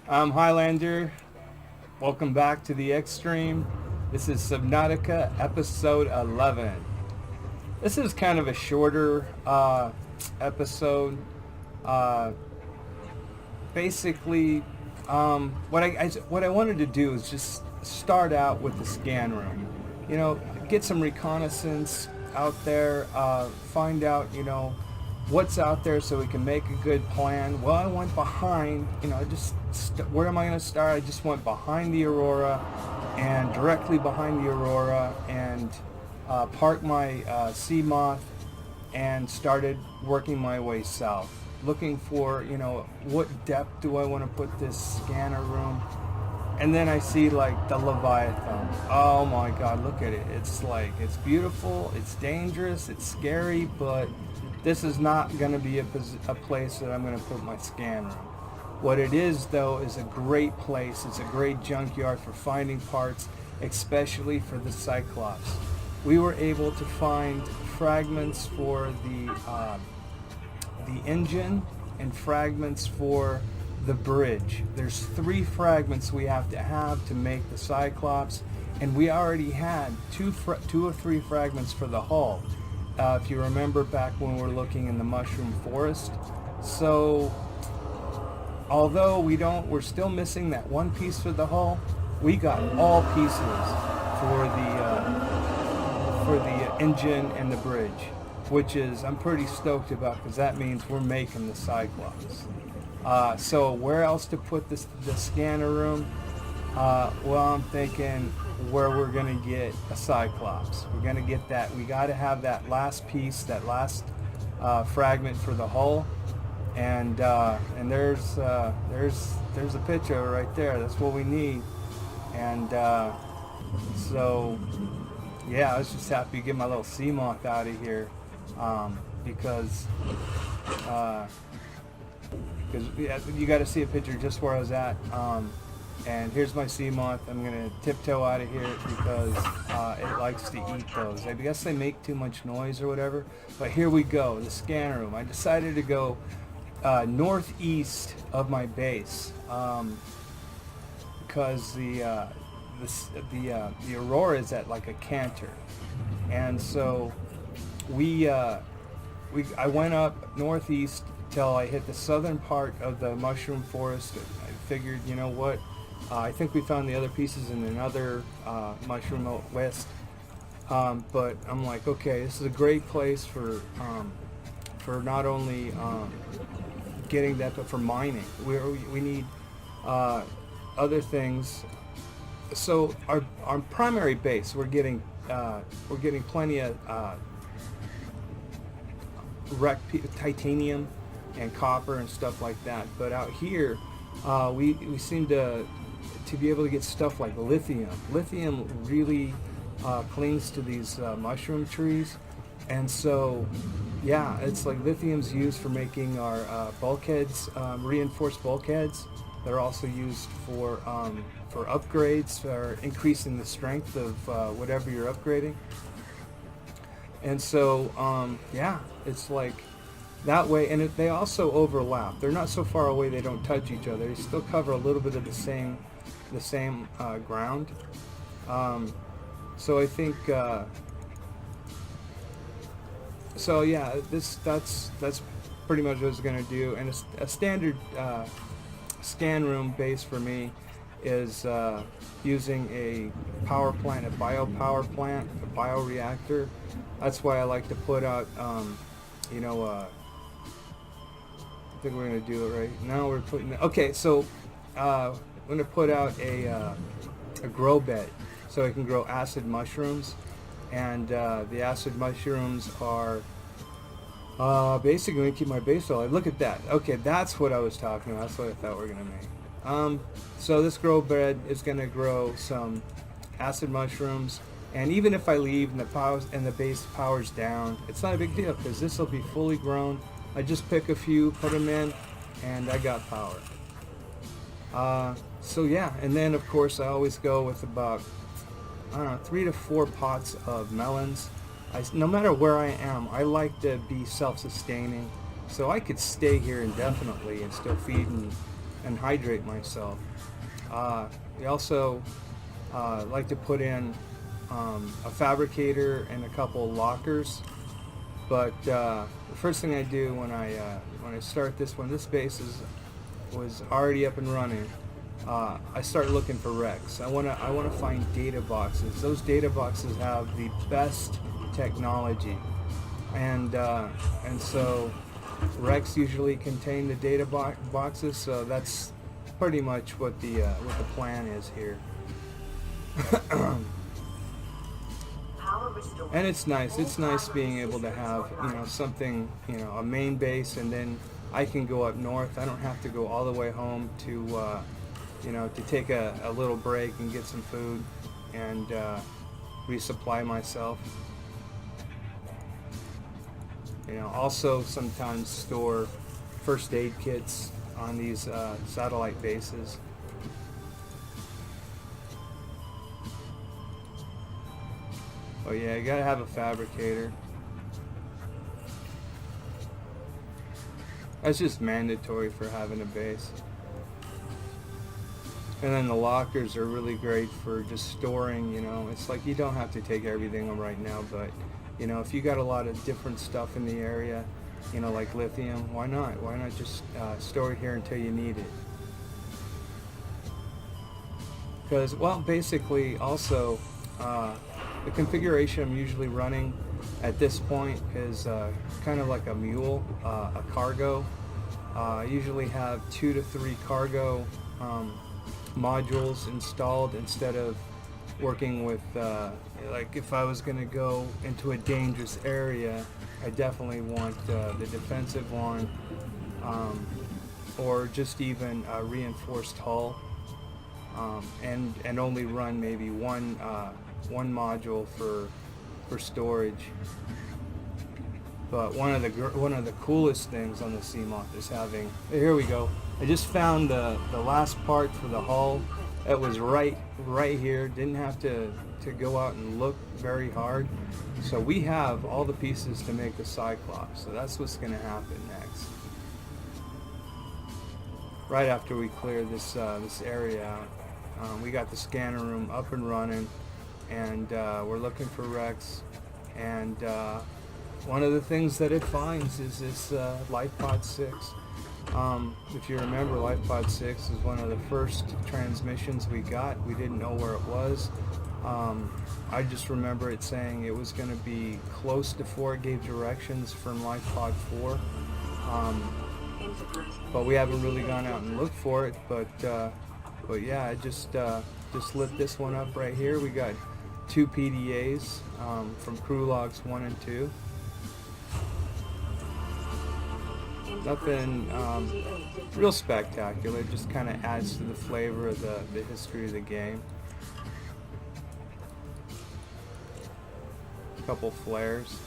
I'm Hylander. Welcome back to the Extreme. This is Subnautica episode 11. This is kind of a shorter episode. Uh, Basically, what I wanted to do is just start out with the scan room. You know, get some reconnaissance out there, find out what's out there so we can make a good plan. Well, I went behind. Where am I going to start? I just went behind the Aurora, and directly behind the Aurora, and parked my sea moth and started working my way south, looking for, what depth do I want to put this scanner room. And then I see like the Leviathan. Oh my God, look at it. It's beautiful, it's dangerous, it's scary, but this is not going to be a place that I'm going to put my scan room. What it is, though, is a great place. It's a great junkyard for finding parts, especially for the Cyclops. We were able to find fragments for the engine and fragments for the bridge. There's 3 fragments we have to make the Cyclops, and we already had 2 or 3 fragments for the hull. If you remember back when we were looking in the mushroom forest. So although we're still missing that one piece for the hull, we got all pieces for the engine and the bridge, which is I'm pretty stoked about because that means we're making the Cyclops. So where else to put the scanner room? Well, I'm thinking where we're going to get a Cyclops. We're going to get that. We got to have that last piece, that last fragment for the hull. And there's a picture right there. That's what we need. And so, yeah, I was just happy to get my little sea moth out of here because you got to see a picture just where I was at. And here's my sea moth. I'm going to tiptoe out of here because it likes to eat those. I guess they make too much noise or whatever. But here we go, the scanner room. I decided to go northeast of my base because the Aurora is at like a canter. And so I went up northeast till I hit the southern part of the mushroom forest. I figured, you know what? I think we found the other pieces in another mushroom out west. But I'm like, okay, this is a great place for not only getting that, but for mining. We need other things. So our primary base, we're getting plenty of titanium and copper and stuff like that. But out here, we seem to be able to get stuff like lithium. Lithium really clings to these mushroom trees, and so yeah, it's like lithium's used for making our bulkheads, reinforced bulkheads. They're also used for upgrades, for increasing the strength of whatever you're upgrading. And so yeah, it's like that way, and they also overlap. They're not so far away they don't touch each other. They still cover a little bit of the same ground. So I think so yeah, that's pretty much what I was going to do. And a standard scan room base for me is using a power plant, a biopower plant, a bioreactor. That's why I like to put out I think we're going to do it right now. We're putting okay, so I'm going to put out a grow bed so I can grow acid mushrooms. And the acid mushrooms are basically going to keep my base alive. Look at that. Okay, that's what I was talking about. That's what I thought we were going to make. So this grow bed is going to grow some acid mushrooms. And even if I leave and the base powers down, it's not a big deal because this will be fully grown. I just pick a few, put them in, and I got power. So yeah, and then of course I always go with about, I don't know, 3 to 4 pots of melons. No matter where I am, I like to be self-sustaining, so I could stay here indefinitely and still feed and hydrate myself. We also like to put in a fabricator and a couple lockers. But the first thing I do when I start this, when this base was already up and running, I start looking for wrecks. I wanna find data boxes. Those data boxes have the best technology, and so wrecks usually contain the data boxes. So that's pretty much what the plan is here. And it's nice. It's nice being able to have, something, a main base, and then I can go up north. I don't have to go all the way home to, to take a little break and get some food and resupply myself. Also sometimes store first aid kits on these satellite bases. Oh yeah, you gotta have a fabricator. That's just mandatory for having a base. And then the lockers are really great for just storing, it's like you don't have to take everything right now, but if you got a lot of different stuff in the area, like lithium, why not? Why not just store it here until you need it? Because, well, basically also, the configuration I'm usually running at this point is kind of like a mule, a cargo. I usually have 2 to 3 cargo modules installed instead of working with, like if I was going to go into a dangerous area, I definitely want the defensive one, or just even a reinforced hull, and only run maybe one module for storage. But one of the coolest things on the Seamoth is having, here we go, I just found the last part for the hull. It was right here. Didn't have to go out and look very hard. So we have all the pieces to make the Cyclops. So that's what's going to happen next. Right after we clear this area out, we got the scanner room up and running, and we're looking for wrecks. And one of the things that it finds is this Life Pod 6. If you remember, Life Pod 6 is one of the first transmissions we got. We didn't know where it was. I just remember it saying it was going to be close to 4. It gave directions from Life Pod 4. But we haven't really gone out and looked for it. But yeah, I just lit this one up right here. We got 2 PDAs from crew logs 1 and 2. Nothing real spectacular, just kind of adds to the flavor of the history of the game. A couple flares.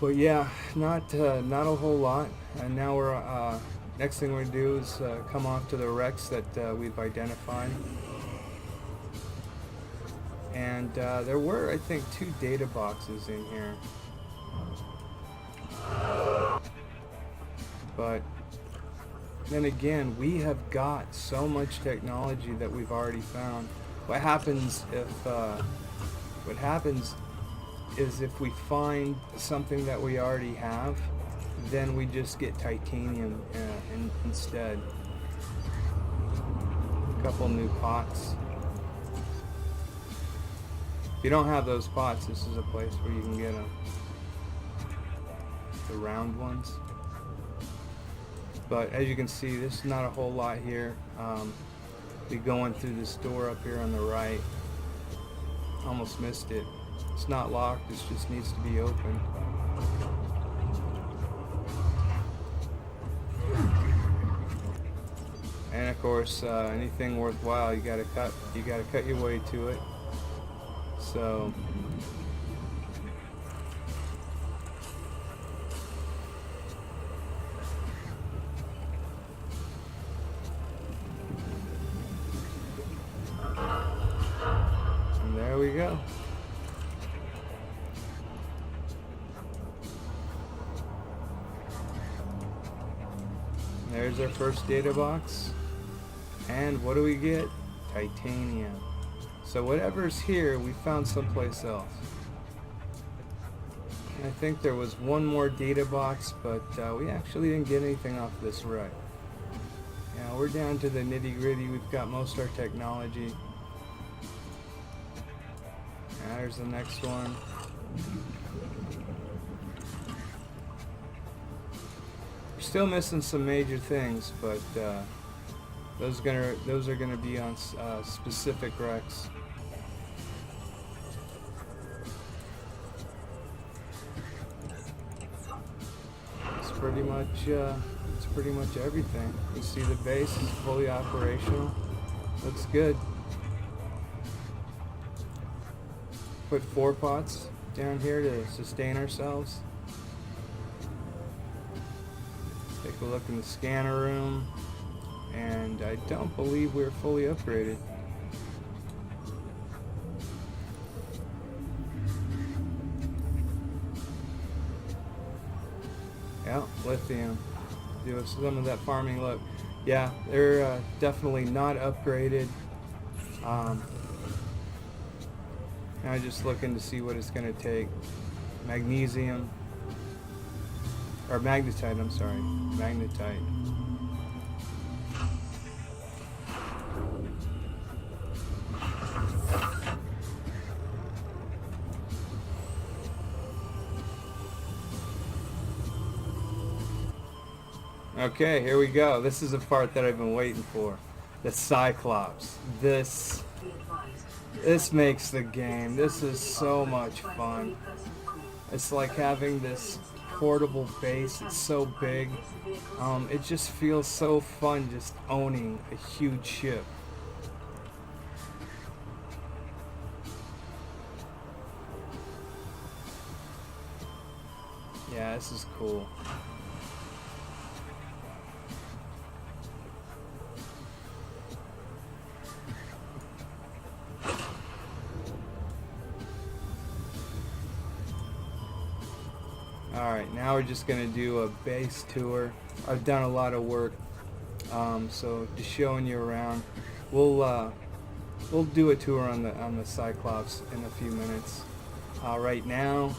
But yeah, not a whole lot. And now we're next thing we're gonna do is come off to the wrecks that we've identified. And there were, I think, 2 data boxes in here. But then again, we have got so much technology that we've already found. What happens is if we find something that we already have, then we just get titanium instead. A couple new pots. If you don't have those pots, this is a place where you can get them. The round ones. But as you can see, there's not a whole lot here. Be going through this door up here on the right. Almost missed it. It's not locked, it just needs to be opened. And of course, anything worthwhile, you gotta cut your way to it. So and there we go. There's there's our first data box. And what do we get? Titanium. So whatever's here, we found someplace else. And I think there was one more data box, but we actually didn't get anything off this right. Now we're down to the nitty-gritty. We've got most of our technology. And there's the next one. We're still missing some major things, but those are gonna be on specific wrecks. It's pretty much everything. You see the base is fully operational. Looks good. Put 4 pots down here to sustain ourselves. Take a look in the scanner room, and I don't believe we're fully upgraded. Yeah, lithium. Do some of that farming look. Yeah, they're definitely not upgraded. Now just looking to see what it's going to take. Magnesium, or magnetite, I'm sorry, magnetite. Okay, here we go. This is the part that I've been waiting for. The Cyclops. This makes the game. This is so much fun. It's like having this portable base. It's so big. It just feels so fun just owning a huge ship. Yeah, this is cool. Alright, now we're just going to do a base tour. I've done a lot of work, so just showing you around. We'll do a tour on the Cyclops in a few minutes. Right now,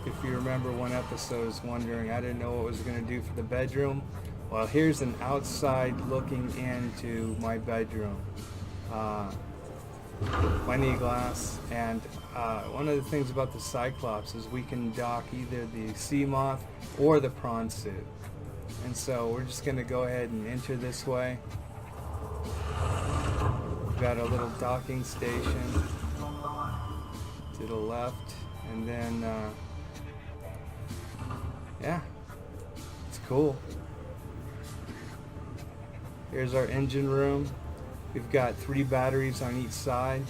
if you remember one episode, I was wondering, I didn't know what I was going to do for the bedroom. Well, here's an outside looking into my bedroom. Plenty of glass, and one of the things about the Cyclops is we can dock either the sea moth or the prawn suit, and so we're just going to go ahead and enter this way. We've got a little docking station to the left, and then yeah, it's cool. Here's our engine room. We've got 3 batteries on each side.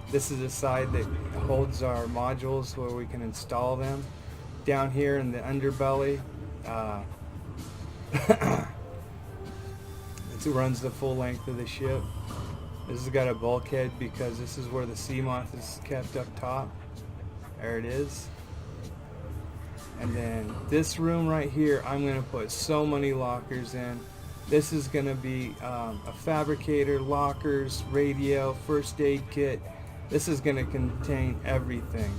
This is the side that holds our modules where we can install them. Down here in the underbelly, it runs the full length of the ship. This has got a bulkhead because this is where the sea moth is kept up top. There it is. And then this room right here, I'm going to put so many lockers in. This is going to be a fabricator, lockers, radio, first aid kit. This is going to contain everything.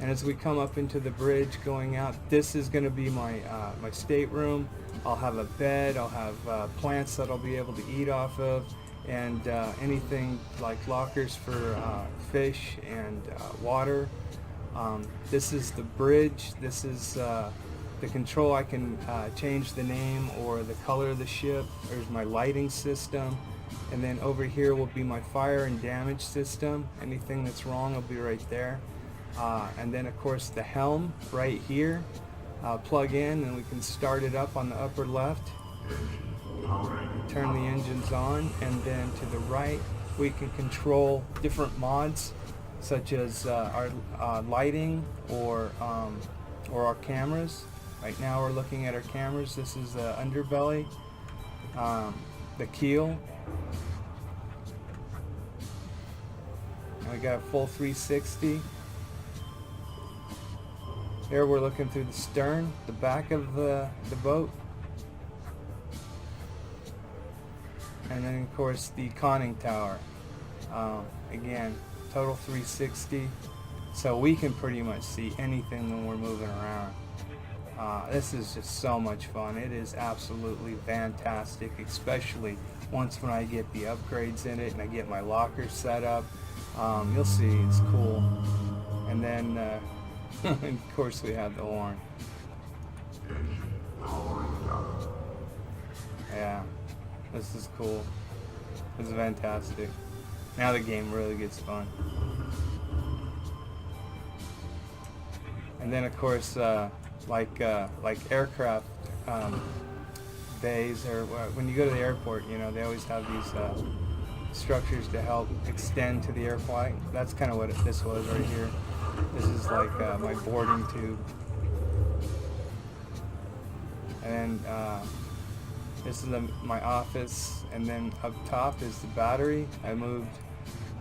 And as we come up into the bridge going out, this is going to be my my stateroom. I'll have a bed, I'll have plants that I'll be able to eat off of, and anything like lockers for fish and water. This is the bridge. This is the control. I can change the name or the color of the ship. There's my lighting system, and then over here will be my fire and damage system. Anything that's wrong will be right there, and then of course the helm right here. Plug in and we can start it up on the upper left, turn the engines on, and then to the right we can control different mods such as our lighting or our cameras. Right now we're looking at our cameras. This is the underbelly, the keel. And we got a full 360. Here we're looking through the stern, the back of the boat. And then of course the conning tower. Again, total 360. So we can pretty much see anything when we're moving around. This is just so much fun. It is absolutely fantastic, especially once when I get the upgrades in it and I get my locker set up. You'll see, it's cool. And then, of course, we have the horn. Yeah, this is cool. This is fantastic. Now the game really gets fun. And then, of course, like aircraft bays, or when you go to the airport, you know, they always have these structures to help extend to the airplane. That's kind of what this was right here. This is like my boarding tube. And this is my office, and then up top is the battery. I moved,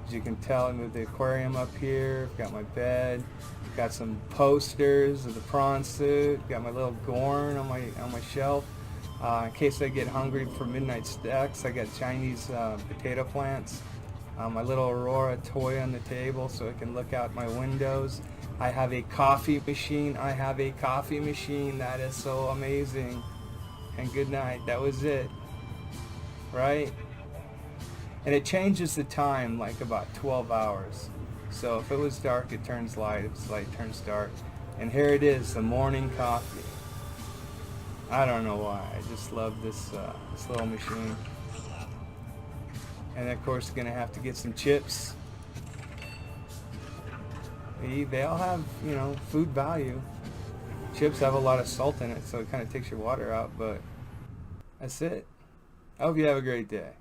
as you can tell, I moved the aquarium up here. I've got my bed. Got some posters of the prawn suit. Got my little Gorn on my shelf. In case I get hungry for midnight snacks, I got Chinese potato plants. My little Aurora toy on the table so I can look out my windows. I have a coffee machine. That is so amazing. And good night. That was it. Right? And it changes the time like about 12 hours. So if it was dark, it turns light. If it's light, it turns dark. And here it is, the morning coffee. I don't know why. I just love this little machine. And of course, gonna have to get some chips. They all have, you know, food value. Chips have a lot of salt in it, so it kind of takes your water out. But that's it. I hope you have a great day.